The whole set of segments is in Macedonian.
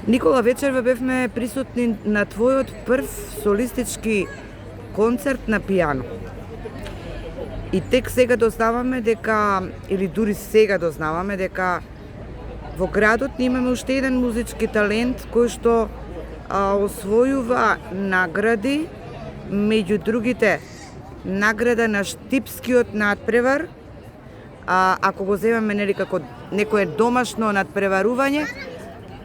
Никола, вечерва бевме присутни на твојот прв солистички концерт на пијано. И тек сега дознаваме дека, или дури сега дознаваме дека во градот имаме уште еден музички талент кој што освојува награди, меѓу другите награда на Штипскиот надпревар, ако го земеме нели како некое домашно надпреварување,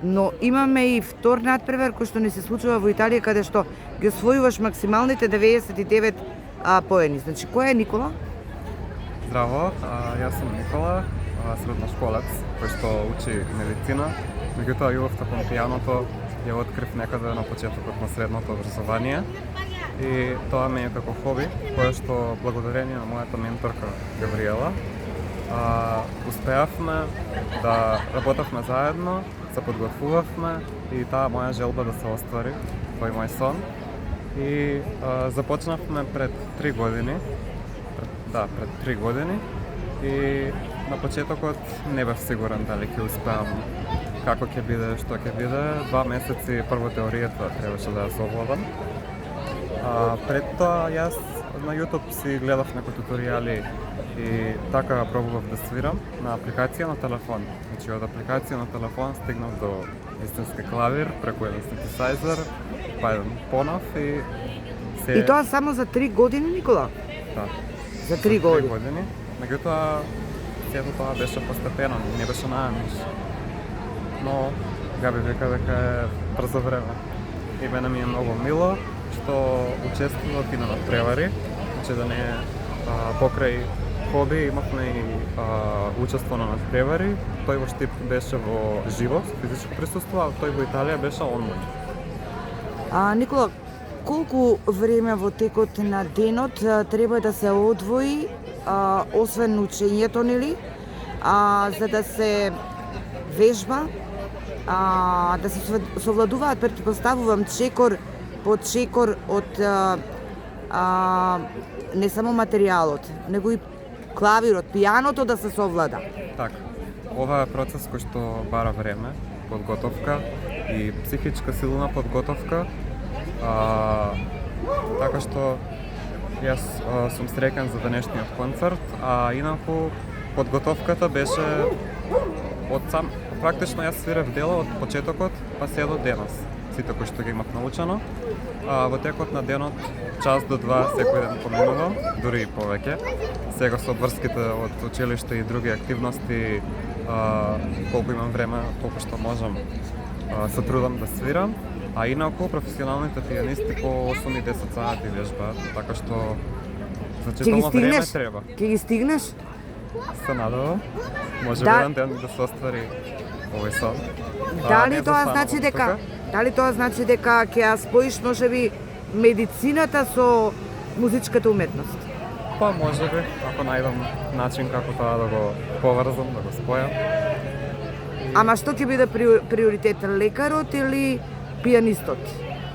но имаме и втор надпревар кој што не се случува во Италија, каде што ги освојуваш максималните 99 поени. Значи, кој е Никола? Здраво, јас сум Никола, средношколец кој што учи медицина. Меѓутоа, љубовта кон пијаното ја открив некаде на почетокот на средното образование. И тоа ме е како хоби, кое што благодарение на мојата менторка Габриела успеавме да работевме заедно, се подготвувавме и таа моја желба да се оствари, тој мој сон. И започнавме пред 3 години. Пред 3 години. И на почетокот не бев сигурен дали ќе успеам, како ќе биде, што ќе биде. 2 месеци прво теоријата требаше да ја совладам. Пред тоа јас на YouTube си гледав некои туторијали и така пробував да свирам на апликација на телефон. Значи од апликација на телефон стигнав до истински клавир преку еден синтесајзер, па еден понов и се... И тоа само за 3 години, Никола? Да. За 3 години. Меѓутоа, сето тоа беше постепено, не беше најамиш. Но Габи века дека е брзо време. И мене ми е многу мило што учествував и на надпревари, значи да не е покрај хоби, имавме и учество на надпревари. Тој во Штип беше во живо, физичко присуство, а тој во Италија беше онлайн. Никола, колку време во текот на денот треба да се одвои, освен учењето, нели, за да се вежба, да се совладуваат, претпоставувам, чекор по чекор од не само материјалот, него и клавирот, пијаното да се совлада. Така. Ова е процес кој што бара време, подготовка и психичка силна подготовка. Така што јас сум среќен за денешниот концерт, инаку подготовката беше од сам практично јас свирев дела од почетокот па се до денес. Сите кои што ги имав научено. Во текот на денот, час до 2 секој ден поминувам, дури и повеќе. Сега со обврските од училиште и други активности, колку имам време, колку што можам, се трудам да свирам. А инаку професионалните пијанисти по 8 и 10 сати вежбаат, така што значително време треба. Ќе ги стигнеш? Се надевам. Може еден ден да се оствари овој сон. Дали тоа значи дека ќе ја споиш можеби медицината со музичката уметност? Па можеби, ако најдам начин како тоа да го поврзам, да го спојам. Ама што ќе биде приоритет, лекарот или пијанистот?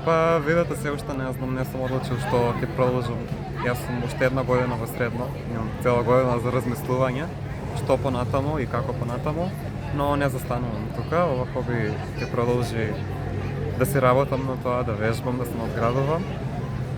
Па видете, се уште не знам, не сум одлучил што ќе продолжам. Јас сум уште една година во средно, имам цела година за размислување, што понатаму и како понатаму, но не застанувам тука. Ова хоби ќе продолжи да си работам на тоа, да вежбам, да се надградувам.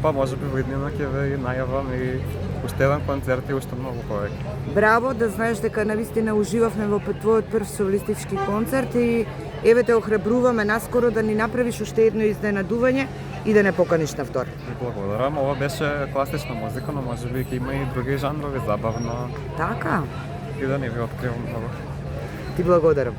Па можеби во иднина ќе ве најавам и уште еден концерт и уште многу повеќе. Браво, да знаеш дека навистина уживавме во твојот прв солистички концерт и еве те охрабруваме наскоро да ни направиш уште едно изненадување и да не поканиш на втор. Благодарам, ова беше класична музика, но можеби ќе има и други жанрови, забавно. Така? И да не ви откривам многу. Ти благодарам.